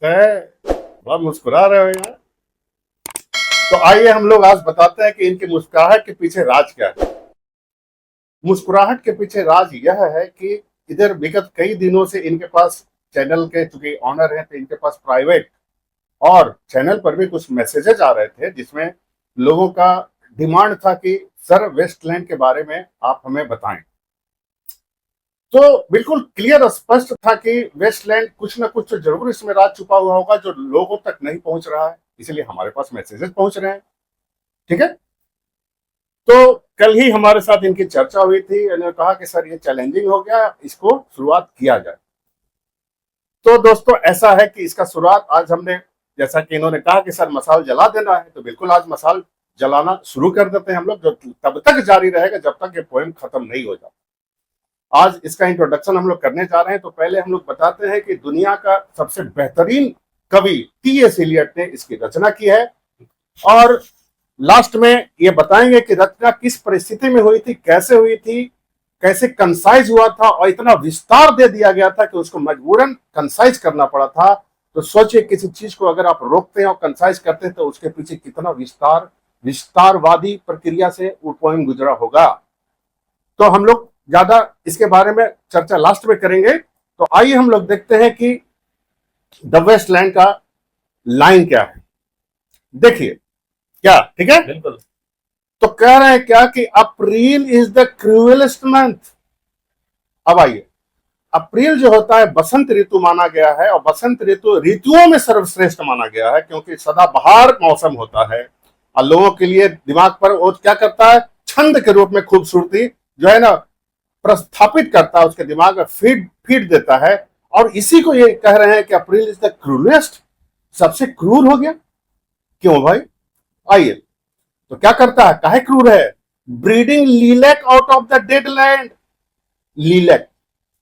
बड़ा मुस्कुरा रहे हो यार। तो आइए हम लोग आज बताते हैं कि इनकी मुस्कुराहट के पीछे राज क्या है। मुस्कुराहट के पीछे राज यह है कि इधर विगत कई दिनों से इनके पास चैनल के चूंकि ऑनर हैं तो इनके पास प्राइवेट और चैनल पर भी कुछ मैसेजेस आ रहे थे जिसमें लोगों का डिमांड था कि सर वेस्टलैंड के बारे में आप हमें बताएं। तो बिल्कुल क्लियर स्पष्ट था कि वेस्टलैंड कुछ ना कुछ तो जरूर इसमें राज छुपा हुआ होगा जो लोगों तक नहीं पहुंच रहा है, इसलिए हमारे पास मैसेजेस पहुंच रहे हैं। ठीक है, तो कल ही हमारे साथ इनकी चर्चा हुई थी। इन्होंने कहा कि सर ये चैलेंजिंग हो गया, इसको शुरुआत किया जाए। तो दोस्तों ऐसा है कि इसका शुरुआत आज हमने, जैसा कि इन्होंने कहा कि सर मसाल जला देना है, तो बिल्कुल आज मसाल जलाना शुरू कर देते हैं हम लोग, जो तब तक जारी रहेगा जब तक ये पोएम खत्म नहीं हो जाता। आज इसका इंट्रोडक्शन हम लोग करने जा रहे हैं। तो पहले हम लोग बताते हैं कि दुनिया का सबसे बेहतरीन कवि टी.एस. एलियट ने इसकी रचना की है और लास्ट में ये बताएंगे कि रचना किस परिस्थिति में हुई थी, कैसे हुई थी, कैसे कंसाइज हुआ था और इतना विस्तार दे दिया गया था कि उसको मजबूरन कंसाइज करना पड़ा था। तो सोचिए किसी चीज को अगर आप रोकते हैं और कंसाइज करते हैं तो उसके पीछे कितना विस्तारवादी प्रक्रिया से वो पोएम गुजरा होगा। तो हम लोग ज्यादा इसके बारे में चर्चा लास्ट में करेंगे। तो आइए हम लोग देखते हैं कि द वेस्टलैंड का लाइन क्या है। देखिए क्या, ठीक है, बिल्कुल। तो कह रहे हैं क्या कि अप्रैल इज द क्रूएलेस्ट मंथ। अब आइए, अप्रैल जो होता है बसंत ऋतु माना गया है और बसंत ऋतु ऋतुओं में सर्वश्रेष्ठ माना गया है क्योंकि सदाबहार मौसम होता है और लोगों के लिए दिमाग पर वो क्या करता है, छंद के रूप में खूबसूरती जो है ना प्रस्थापित करता है, उसके दिमाग में फीड देता है। और इसी को ये कह रहे हैं कि अप्रैल इज द क्रूलेस्ट, सबसे क्रूर हो गया। क्यों भाई, आइए, तो क्या करता है, काहे क्रूर है, breeding lilac out of the dead land. Lilac,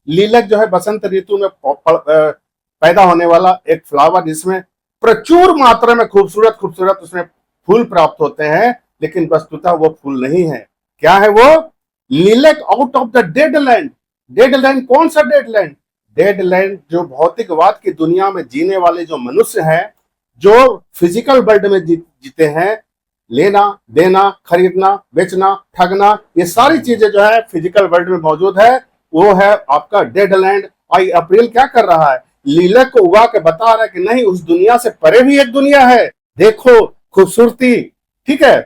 lilac जो है बसंत ऋतु में पैदा होने वाला एक फ्लावर जिसमें प्रचुर मात्रा में खूबसूरत खूबसूरत उसमें फूल प्राप्त होते हैं, लेकिन वस्तुतः वो फूल नहीं है। क्या है वो, lilac out of the dead land. Dead land कौन सा डेड लैंड, डेड लैंड जो भौतिकवाद की दुनिया में जीने वाले जो मनुष्य हैं, जो फिजिकल वर्ल्ड में जीते हैं, लेना देना खरीदना बेचना ठगना, ये सारी चीजें जो है फिजिकल वर्ल्ड में मौजूद है, वो है आपका डेड लैंड। और अप्रैल क्या कर रहा है, लीलैक को उगा के बता रहा है कि नहीं, उस दुनिया से परे भी एक दुनिया है, देखो खूबसूरती। ठीक है,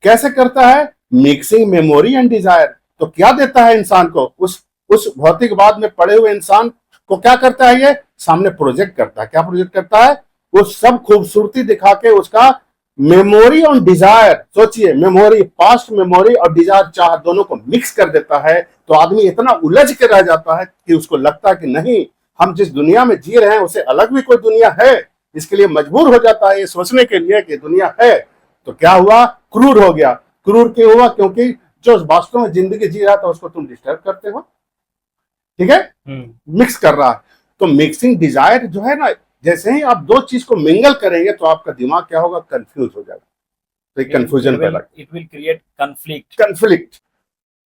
कैसे करता है, मिक्सिंग मेमोरी एंड डिजायर। तो क्या देता है इंसान को, उस भौतिकवाद में पड़े हुए इंसान को क्या करता है, ये सामने प्रोजेक्ट करता है। क्या प्रोजेक्ट करता है, वो सब खूबसूरती दिखा के उसका मेमोरी और डिजायर, सोचिए मेमोरी, पास्ट मेमोरी और डिजायर, चाह दोनों को मिक्स कर देता है। तो आदमी इतना उलझ के रह जाता है कि उसको लगता है कि नहीं, हम जिस दुनिया में जी रहे हैं उसे अलग भी कोई दुनिया है। इसके लिए मजबूर हो जाता है ये सोचने के लिए कि दुनिया है। तो क्या हुआ, क्रूर हो गया। क्रूर क्यों हुआ, क्योंकि जो वास्तव में जिंदगी जी रहा था उसको तुम डिस्टर्ब करते हो। ठीक है, मिक्स कर रहा है। तो मिक्सिंग डिजायर जो है ना, जैसे ही आप दो चीज को मिंगल करेंगे तो आपका दिमाग क्या होगा, कंफ्यूज हो जाएगा। तो एक कंफ्यूजन पैदा, इट विल क्रिएट कंफ्लिक्ट।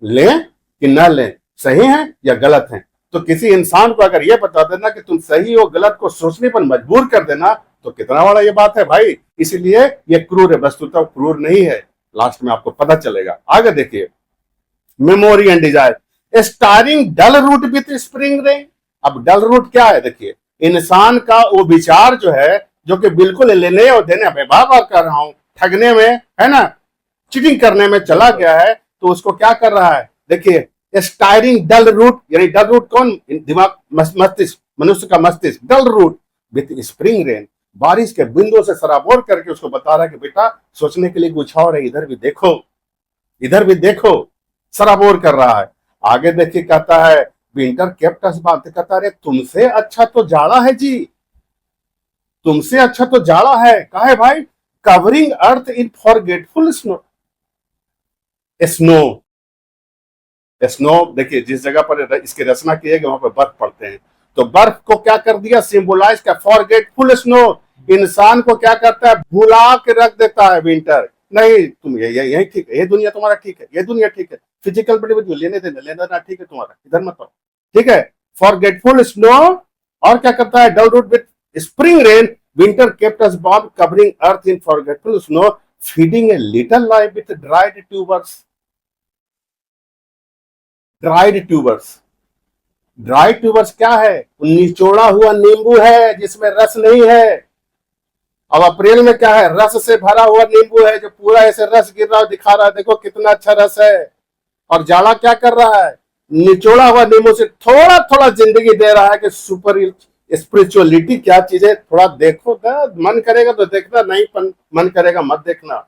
लें कि न लें, सही है या गलत है। तो किसी इंसान को अगर ये बता देना कि तुम सही हो गलत को सोचने पर मजबूर कर देना, तो कितना बड़ा ये बात है भाई। इसीलिए ये क्रूर है, वस्तुतः क्रूर नहीं है, लास्ट में आपको पता चलेगा। आगे देखिए, memory and desire stirring dull root with spring rain. अब डल रूट क्या है, देखिए इंसान का वो विचार जो है, जो कि बिल्कुल लेने और देने में बार बार कर रहा हूं, ठगने में है ना, चीटिंग करने में चला गया है, तो उसको क्या कर रहा है, देखिए स्टायरिंग डल रूट, यानी डल रूट कौन, दिमाग, मस्तिष्क, मनुष्य का मस्तिष्क, डल रूट विथ स्प्रिंग रेन, बारिश के बिंदु से सराबोर करके उसको बता रहा है कि बेटा सोचने के लिए कुछ और है, इधर भी देखो, इधर भी देखो, सराबोर कर रहा है। आगे देखिए कहता है, विंटर कैप्टस बांधते, कहता है तुमसे अच्छा तो जाड़ा है जी, तुमसे अच्छा तो जाड़ा है। कहा है भाई, कवरिंग अर्थ इन फॉरगेटफुल स्नो। स्नो, स्नो देखिए जिस जगह पर इसकी रचना की है वहां पर बर्फ पड़ते हैं, तो बर्फ को क्या कर दिया, सिंबलाइज का फॉरगेटफुल स्नो। इंसान को क्या करता है, भुला के रख देता है विंटर। नहीं, तुम यही ठीक है, ये दुनिया तुम्हारा ठीक है, ये दुनिया ठीक है, फिजिकल बॉडी लेने देना, लेना ठीक है तुम्हारा, इधर मत आओ। ठीक है, फॉरगेटफुल स्नो। और क्या करता है, dull root with Spring rain, winter kept us warm, covering earth in forgetful snow, feeding a little life with dried tubers. Dried tubers. Dry tubers क्या है? निचोड़ा हुआ नींबू है जिसमें रस नहीं है। अब अप्रैल में क्या है? रस से भरा हुआ नींबू है जो पूरा ऐसे रस गिर रहा दिखा रहा है, देखो कितना अच्छा रस है। और जाड़ा क्या कर रहा है? निचोड़ा हुआ नींबू से थोड़ा थोड़ा जिंदगी दे रहा है कि सुपर स्पिरिचुअलिटी क्या चीज है, थोड़ा देखो, मन करेगा तो देखना, नहीं मन करेगा मत देखना।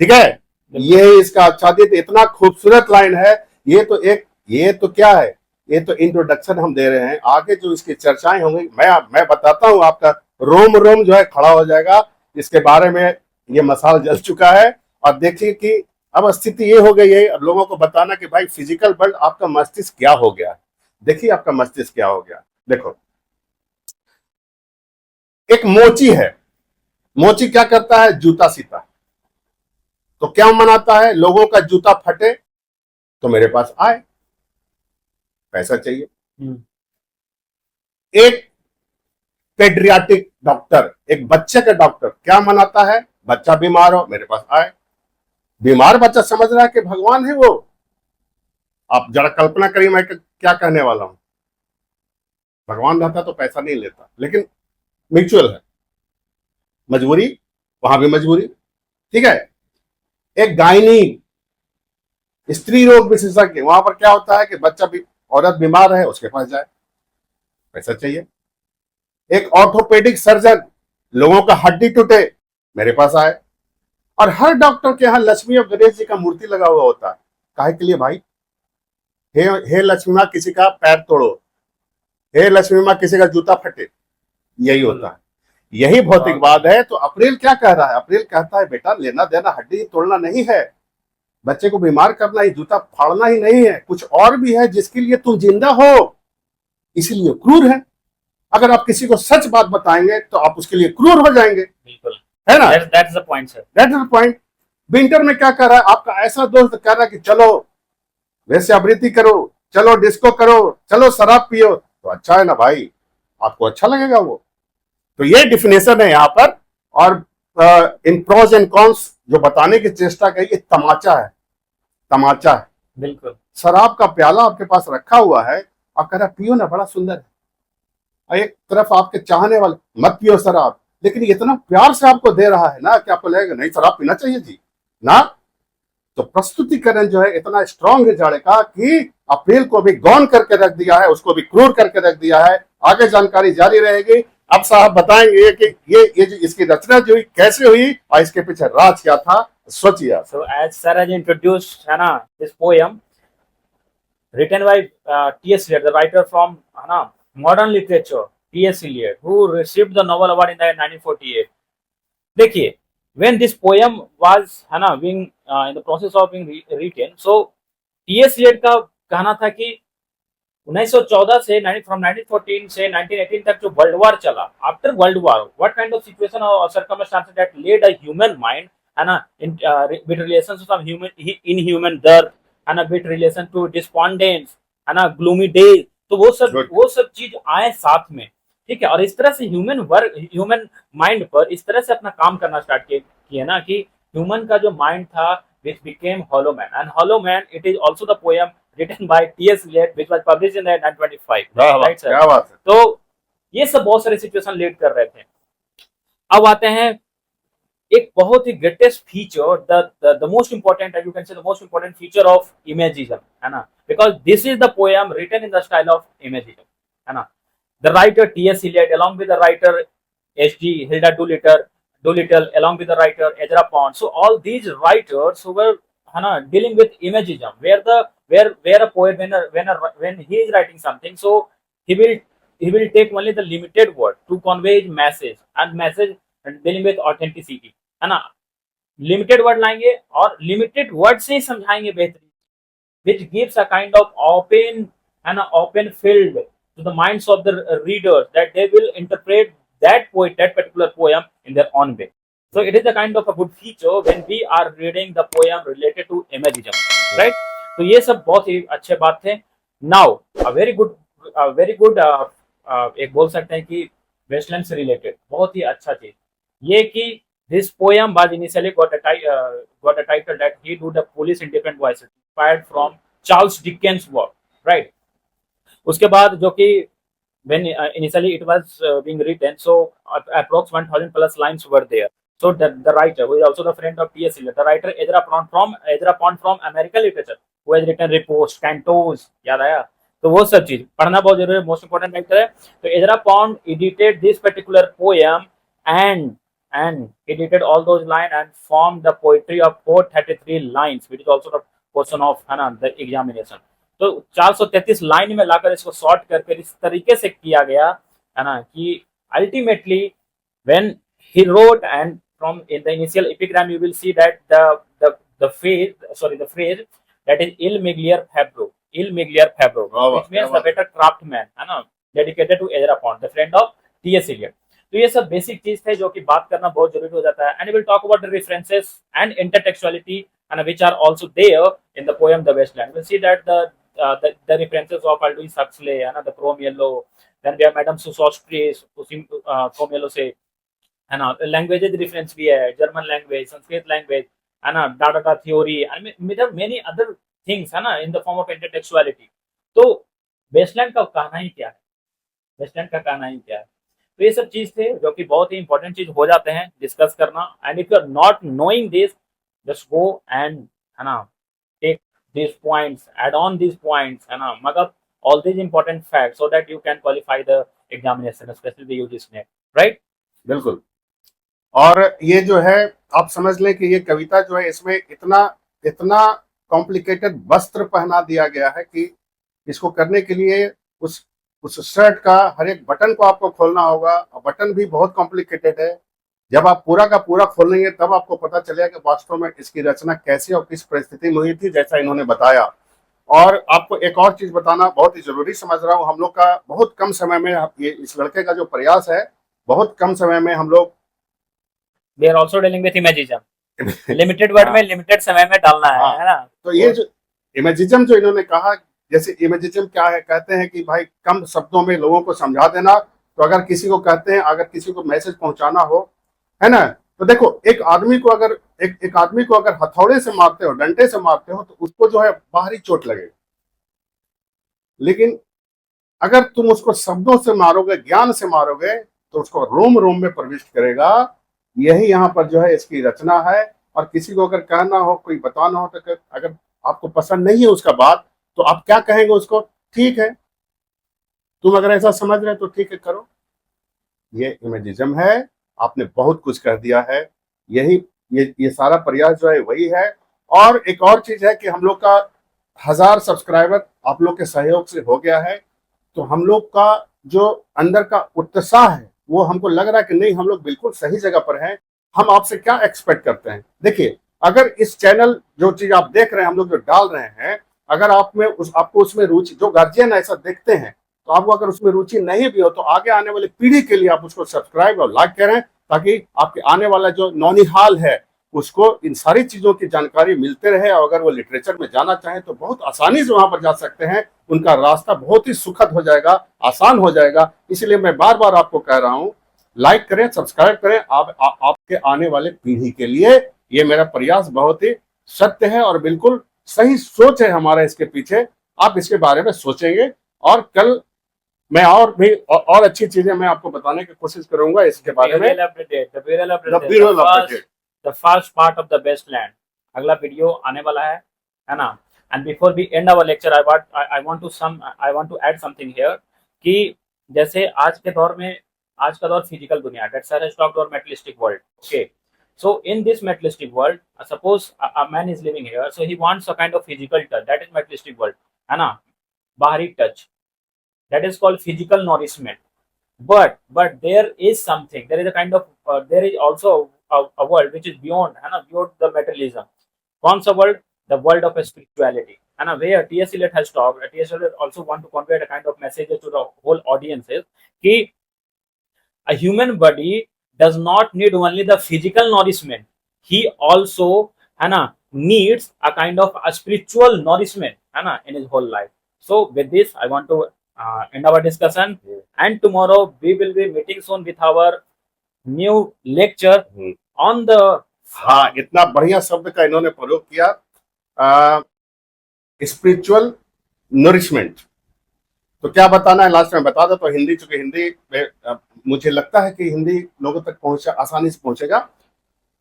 ठीक है, ये इसका आच्छादित इतना खूबसूरत लाइन है। ये तो क्या है, ये तो इंट्रोडक्शन हम दे रहे हैं। आगे जो इसकी चर्चाएं होंगी मैं बताता हूं, आपका रोम रोम जो है खड़ा हो जाएगा। इसके बारे में ये मसाल जल चुका है। और देखिए कि अब स्थिति ये हो गई है लोगों को बताना कि भाई फिजिकल वर्ल्ड आपका मस्तिष्क क्या हो गया। देखिए आपका मस्तिष्क क्या हो गया। देखो, एक मोची है, मोची क्या करता है? जूता सीता। तो क्या मनाता है? लोगों का जूता फटे तो मेरे पास आए, पैसा चाहिए। एक पेडियाट्रिक डॉक्टर, एक बच्चे का डॉक्टर क्या मनाता है? बच्चा बीमार हो मेरे पास आए। बीमार बच्चा समझ रहा है कि भगवान है वो। आप जरा कल्पना करिए मैं क्या कहने वाला हूं। भगवान रहता तो पैसा नहीं लेता, लेकिन म्यूचुअल है, मजबूरी, वहां भी मजबूरी। ठीक है, एक गायनी स्त्री रोग विशेषज्ञ, वहां पर क्या होता है कि बच्चा भी, औरत बीमार है उसके पास जाए, पैसा चाहिए। एक ऑर्थोपेडिक सर्जन, लोगों का हड्डी टूटे मेरे पास आए। और हर डॉक्टर के यहाँ लक्ष्मी और गणेश जी का मूर्ति लगा हुआ होता है। काहे के लिए भाई? हे लक्ष्मी माँ किसी का पैर तोड़ो, हे लक्ष्मी माँ किसी का जूता फटे, यही होता है, यही भौतिकवाद है। तो अप्रैल क्या कह रहा है? अप्रैल कहता है बेटा लेना देना हड्डी तोड़ना नहीं है, बच्चे को बीमार करना ही, जूता फाड़ना ही नहीं है, कुछ और भी है जिसके लिए तुम जिंदा हो, इसीलिए क्रूर है। अगर आप किसी को सच बात बताएंगे तो आप उसके लिए क्रूर हो जाएंगे। बिल्कुल, है ना? That's the point sir, that's the point. Winter में क्या कर रहा है? आपका ऐसा दोस्त कह रहा है कि चलो वेश्यावृत्ति करो, चलो डिस्को करो, चलो शराब पियो, तो अच्छा है ना भाई, आपको अच्छा लगेगा वो। तो ये डिफिनेशन है यहाँ पर। और इन प्रोज एंड कॉन्स जो बताने की चेष्टा की, ये तमाचा है, तमाचा है। बिल्कुल, शराब का प्याला आपके पास रखा हुआ है, आप कह रहा पियो ना, बड़ा सुंदर है। एक तरफ आपके चाहने वाले मत पियो शराब, लेकिन इतना प्यार से आपको दे रहा है ना कि आपको लगेगा नहीं शराब पीना चाहिए जी ना। तो प्रस्तुतिकरण जो है इतना स्ट्रांग है जाड़े का कि अप्रैल को भी गौन करके रख दिया है, उसको भी क्रूर करके रख दिया है। आगे जानकारी जारी रहेगी। अब साहब बताएंगे कि ये जो इसकी रचना जो हुई कैसे हुई और इसके पीछे राज क्या था, सोचिए। So as sir has introduced, है ना, this poem written by T.S. Eliot, the writer from modern literature, T.S. Eliot, who received the Nobel Award in 1948. देखिए, when this poem was being in the process of being written, so T.S. Eliot का कहना था कि 1914 से from 1914 से 1918 तक जो world war चला, after world war what kind of situation और circumstances that led a human mind, है ना, in with relations to human inhuman दर्द, है ना, विद रिलेशन टू डिस्पॉन्डेंस, है ना, ग्लूमी डेज, तो वो सब चीज आए साथ में। ठीक है, और इस तरह से ह्यूमन माइंड पर इस तरह से अपना काम करना स्टार्ट किया ना कि ह्यूमन का जो माइंड था which became Hollow Man, and Hollow Man, it is also the poem written by T.S. Eliot which was published in 1925, right sir? क्या बात है। तो ये सब बहुत सारे सिचुएशन लीड कर रहे थे। अब आते हैं एक बहुत ही greatest feature, the most important, you can say the most important feature of imagism, है ना, because this is the poem written in the style of imagism, है ना। The writer T.S. Eliot along with the writer H.G. Hilda Doolittle, along with the writer Ezra Pound. So all these writers who were dealing with imagism, where a poet when he is writing something, so he will take only the limited word to convey his message and dealing with authenticity, है ना। Limited word लाएंगे और limited word से ही समझाएंगे बेहतरीन, which gives a kind of open field to the minds of the readers that they will interpret that particular poem in their own way. So it is a kind of a good feature when we are reading the poem related to imagism, right? तो ये सब बहुत ही अच्छे बात थे। Now a very good एक बोल सकते हैं कि वेस्टलैंड से रिलेटेड बहुत ही अच्छा चीज ये कि this poem was initially got a title that he do the police independent voices inspired from Charles Dickens work, right. उसके बाद जो कि when initially it was being written, so approx 1000 plus lines were there. So the writer who is also the friend of T.S. Eliot, the writer Ezra Pound from American literature, who has written reports, cantos, याद आया। तो वो सब चीज पढ़ना बहुत जरूरी है, मोस्ट इंपोर्टेंट राइटर है। तो Ezra pond edited this particular poem and edited all those lines and formed the poetry of 433 lines, which is also the question of है ना the examination। तो 433 लाइन में लाकर इसको शॉर्ट करके इस तरीके से किया गया है ना कि ultimately when he wrote and from in the initial epigram you will see that the phrase that is il miglior fabro which means the better craftsman है ना, dedicated to Ezra Pound, the friend of T.S. Eliot। तो ये सब basic चीज थे जो कि बात करना बहुत जरूरी हो जाता है। And will talk about the references and intertextuality and which are also there in the poem The Wasteland। We'll see that the references of Aldous Huxley and the Chrome Yellow, then we have Madame Sosostris उसी Chrome Yellow से है ना, languages reference भी है, German language, Sanskrit language है ना, data theory and many other things है ना in the form of intertextuality. तो वेस्टलैंड का कहना ही क्या है, वेस्टलैंड का कहना ही क्या है। तो ये सब चीज थे जो कि बहुत ही इंपॉर्टेंट चीज हो जाते हैं डिस्कस करना। And if you are not knowing this just go and है ना take these points, add on these points है ना, मतलब all these important facts so that you can qualify the examination, especially the UGC NET, right? बिल्कुल। और ये जो है आप समझ लें कि ये कविता जो है इसमें इतना इतना कॉम्प्लिकेटेड वस्त्र पहना दिया गया है कि इसको करने के लिए उस शर्ट का हर एक बटन को आपको खोलना होगा, और बटन भी बहुत कॉम्प्लिकेटेड है। जब आप पूरा का पूरा खोलेंगे तब आपको पता चलेगा कि वास्तव में इसकी रचना कैसे और किस परिस्थिति में हुई थी, जैसा इन्होंने बताया। और आपको एक और चीज बताना बहुत ही जरूरी समझ रहा हूँ, हम लोग का बहुत कम समय में ये इस लड़के का जो प्रयास है, बहुत कम समय में हम लोग We are also dealing with imagism, limited word में लिमिटेड समय में डालना है ना। तो ये जो इमेजिज्म जो इन्होंने कहा, जैसे इमेजिज्म क्या है, कहते हैं कि भाई कम शब्दों में लोगों को समझा देना। तो अगर किसी को कहते हैं, अगर किसी को मैसेज पहुंचाना हो, है ना, तो देखो एक आदमी को अगर एक आदमी को अगर हथौड़े से मारते हो, डंडे से मारते हो, तो उसको जो है बाहरी चोट लगेगी। लेकिन अगर तुम उसको शब्दों से मारोगे, ज्ञान से मारोगे, तो उसको रोम रोम में प्रविष्ट करेगा। यही यहाँ पर जो है इसकी रचना है। और किसी को अगर कहना हो, कोई बताना हो, तो अगर आपको पसंद नहीं है उसका बात, तो आप क्या कहेंगे उसको? ठीक है, तुम अगर ऐसा समझ रहे तो ठीक है, करो। ये इमेजिज्म है, आपने बहुत कुछ कह दिया है। यही ये सारा प्रयास जो है वही है। और एक और चीज है कि हम लोग का 1000 सब्सक्राइबर आप लोग के सहयोग से हो गया है। तो हम लोग का जो अंदर का उत्साह है, वो हमको लग रहा है कि नहीं, हम लोग बिल्कुल सही जगह पर हैं। हम आपसे क्या एक्सपेक्ट करते हैं? देखिए, अगर इस चैनल जो चीज आप देख रहे हैं, हम लोग जो डाल रहे हैं, अगर आपको उसमें रुचि, जो गार्जियन ऐसा देखते हैं, तो आपको अगर उसमें रुचि नहीं भी हो, तो आगे आने वाली पीढ़ी के लिए आप उसको सब्सक्राइब और लाइक करें, ताकि आपके आने वाला जो नौनिहाल है उसको इन सारी चीजों की जानकारी मिलते रहे। और अगर वो लिटरेचर में जाना चाहें तो बहुत आसानी से वहां पर जा सकते हैं। उनका रास्ता बहुत ही सुखद हो जाएगा, आसान हो जाएगा। इसलिए मैं बार बार आपको कह रहा हूं, लाइक करें, सब्सक्राइब करें, आपके आने वाले पीढ़ी के लिए। ये मेरा प्रयास बहुत ही सत्य है और बिल्कुल सही सोच है हमारा इसके पीछे। आप इसके बारे में सोचेंगे, और कल मैं और भी और अच्छी चीजें मैं आपको बताने की कोशिश करूंगा इसके बारे में। The first part of the Wasteland, अगला वीडियो आने वाला है ना। And before we end our lecture, I want to add something here कि जैसे आज का दौर फिजिकल दुनिया, that's are talked or materialistic world, okay. So in this materialistic world, suppose a man is living here, so he wants a kind of physical touch, that is materialistic world, है ना, बाहरी touch, that is called physical nourishment। But there is something, there is a kind of there is also a world which is beyond, है ना, beyond the materialism। कौन सा world? The world of spirituality, है ना, where T.S. Eliot has talked। T.S. Eliot also want to convey a kind of message to the whole audiences कि a human body does not need only the physical nourishment, he also है ना needs a kind of a spiritual nourishment, है ना, in his whole life। So with this I want to end our discussion. And tomorrow we will be meeting soon with our new lecture on the हाँ, इतना बढ़िया शब्द का इन्होंने प्रयोग किया, स्पिरिचुअल नरिशमेंट। तो क्या बताना है लास्ट में बता दो। तो हिंदी, चूंकि हिंदी में मुझे लगता है कि हिंदी लोगों तक पहुंचा आसानी से पहुंचेगा।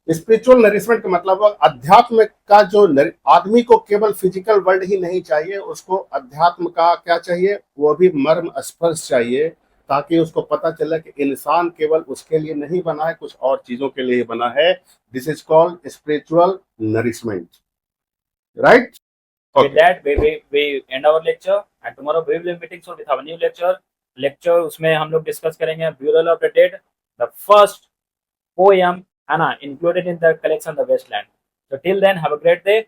स्पिरिचुअल नरिशमेंट का मतलब अध्यात्म का जो आदमी को केवल फिजिकल वर्ल्ड ही नहीं चाहिए, उसको अध्यात्म का क्या चाहिए, वो भी मर्म स्पर्श चाहिए, ताकि उसको पता चले कि इंसान केवल उसके लिए नहीं बना है, कुछ और चीजों के लिए बना है। This is called spiritual nourishment, right? with that we end our lecture and tomorrow we will be meeting soon with our new lecture उसमें हम लोग डिस्कस करेंगे Burial of the Dead, the first poem है ना, included in the collection The Wasteland. So till then have a great day.